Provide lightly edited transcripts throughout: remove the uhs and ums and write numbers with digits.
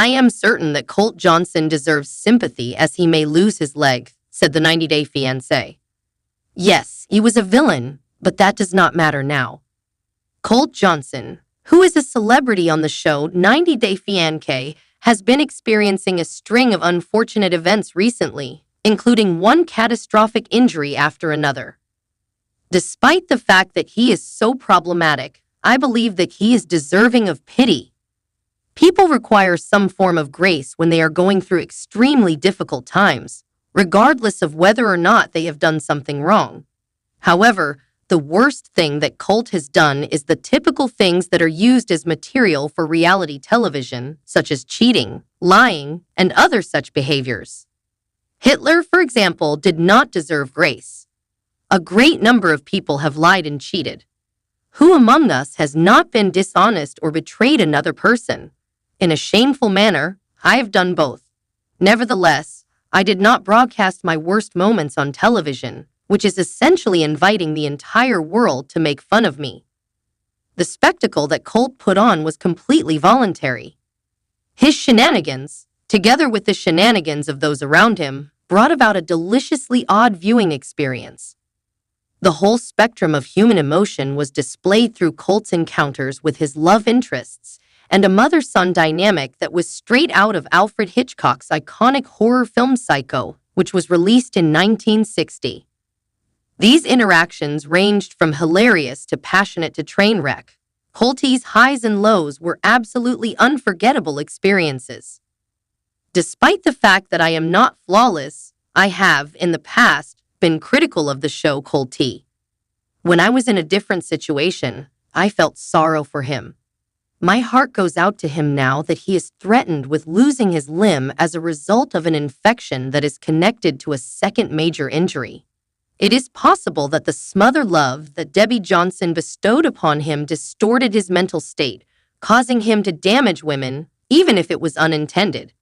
I am certain that Colt Johnson deserves sympathy as he may lose his leg, said the 90-day fiancé. Yes, he was a villain, but that does not matter now. Colt Johnson, who is a celebrity on the show 90-Day Fiancé, has been experiencing a string of unfortunate events recently, including one catastrophic injury after another. Despite the fact that he is so problematic, I believe that he is deserving of pity. People require some form of grace when they are going through extremely difficult times, regardless of whether or not they have done something wrong. However, the worst thing that Colt has done is the typical things that are used as material for reality television, such as cheating, lying, and other such behaviors. Hitler, for example, did not deserve grace. A great number of people have lied and cheated. Who among us has not been dishonest or betrayed another person? In a shameful manner, I have done both. Nevertheless, I did not broadcast my worst moments on television, which is essentially inviting the entire world to make fun of me. The spectacle that Colt put on was completely voluntary. His shenanigans, together with the shenanigans of those around him, brought about a deliciously odd viewing experience. The whole spectrum of human emotion was displayed through Colt's encounters with his love interests and a mother-son dynamic that was straight out of Alfred Hitchcock's iconic horror film Psycho, which was released in 1960. These interactions ranged from hilarious to passionate to train wreck. Colt's highs and lows were absolutely unforgettable experiences. Despite the fact that I am not flawless, I have, in the past, been critical of the show Colt. When I was in a different situation, I felt sorrow for him. My heart goes out to him now that he is threatened with losing his limb as a result of an infection that is connected to a second major injury. It is possible that the smothered love that Debbie Johnson bestowed upon him distorted his mental state, causing him to damage women, even if it was unintended.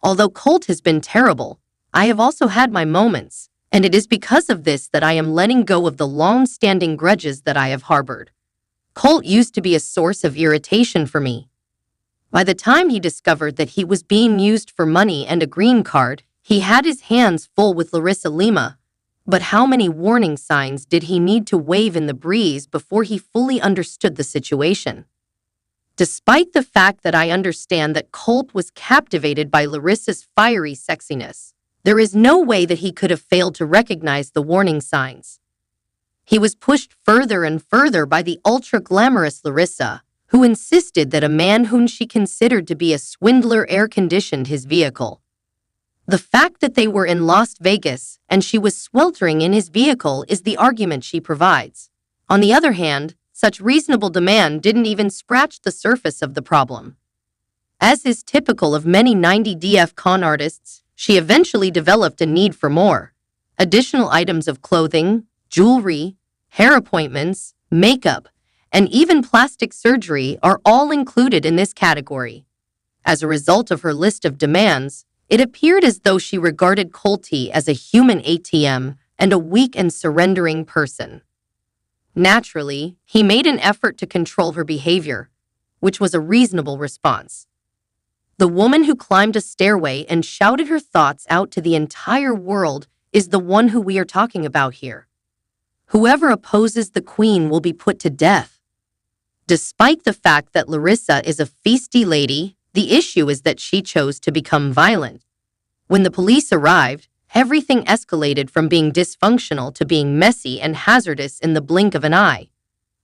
Although Colt has been terrible, I have also had my moments, and it is because of this that I am letting go of the long-standing grudges that I have harbored. Colt used to be a source of irritation for me. By the time he discovered that he was being used for money and a green card, he had his hands full with Larissa Lima. But how many warning signs did he need to wave in the breeze before he fully understood the situation? Despite the fact that I understand that Colt was captivated by Larissa's fiery sexiness, there is no way that he could have failed to recognize the warning signs. He was pushed further and further by the ultra-glamorous Larissa, who insisted that a man whom she considered to be a swindler air-conditioned his vehicle. The fact that they were in Las Vegas and she was sweltering in his vehicle is the argument she provides. On the other hand, such reasonable demand didn't even scratch the surface of the problem. As is typical of many 90DF con artists, she eventually developed a need for more. Additional items of clothing, jewelry, hair appointments, makeup, and even plastic surgery are all included in this category. As a result of her list of demands, it appeared as though she regarded Colt as a human ATM and a weak and surrendering person. Naturally, he made an effort to control her behavior, which was a reasonable response. The woman who climbed a stairway and shouted her thoughts out to the entire world is the one who we are talking about here. Whoever opposes the queen will be put to death. Despite the fact that Larissa is a feisty lady, the issue is that she chose to become violent. When the police arrived, everything escalated from being dysfunctional to being messy and hazardous in the blink of an eye.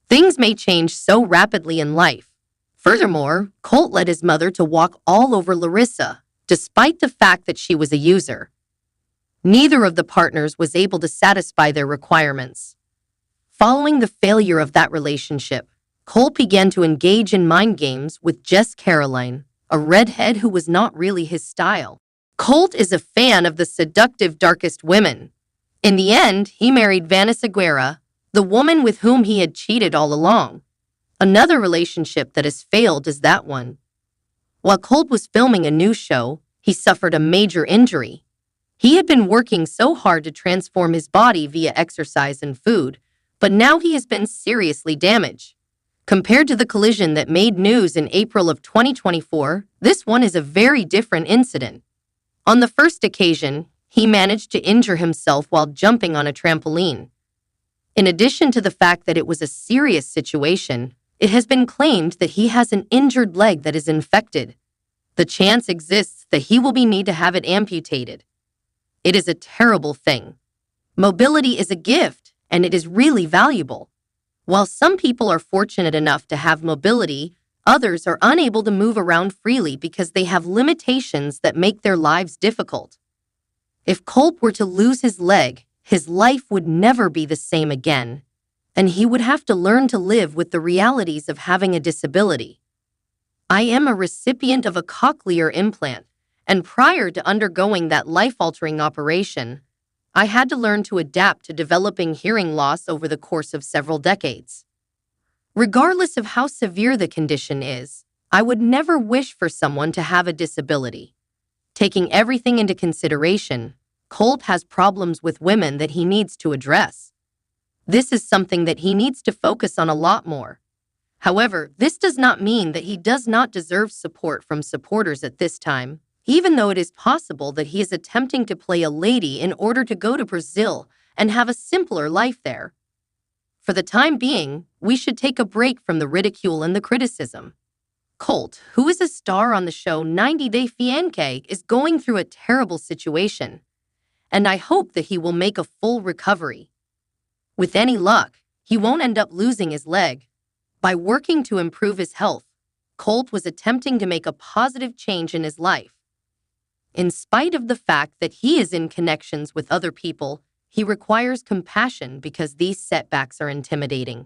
Things may change so rapidly in life. Furthermore, Colt led his mother to walk all over Larissa, despite the fact that she was a user. Neither of the partners was able to satisfy their requirements. Following the failure of that relationship, Colt began to engage in mind games with Jess Caroline, a redhead who was not really his style. Colt is a fan of the seductive darkest women. In the end, he married Vanessa Guerra, the woman with whom he had cheated all along. Another relationship that has failed is that one. While Colt was filming a new show, he suffered a major injury. He had been working so hard to transform his body via exercise and food, but now he has been seriously damaged. Compared to the collision that made news in April of 2024, this one is a very different incident. On the first occasion, he managed to injure himself while jumping on a trampoline. In addition to the fact that it was a serious situation, it has been claimed that he has an injured leg that is infected. The chance exists that he will need to have it amputated. It is a terrible thing. Mobility is a gift, and it is really valuable. While some people are fortunate enough to have mobility, others are unable to move around freely because they have limitations that make their lives difficult. If Colt were to lose his leg, his life would never be the same again, and he would have to learn to live with the realities of having a disability. I am a recipient of a cochlear implant, and prior to undergoing that life-altering operation, I had to learn to adapt to developing hearing loss over the course of several decades. Regardless of how severe the condition is, I would never wish for someone to have a disability. Taking everything into consideration, Colt has problems with women that he needs to address. This is something that he needs to focus on a lot more. However, this does not mean that he does not deserve support from supporters at this time, even though it is possible that he is attempting to play a lady in order to go to Brazil and have a simpler life there. For the time being, we should take a break from the ridicule and the criticism. Colt, who is a star on the show 90 Day Fiancé, is going through a terrible situation, and I hope that he will make a full recovery. With any luck, he won't end up losing his leg. By working to improve his health, Colt was attempting to make a positive change in his life. In spite of the fact that he is in connections with other people, he requires compassion because these setbacks are intimidating.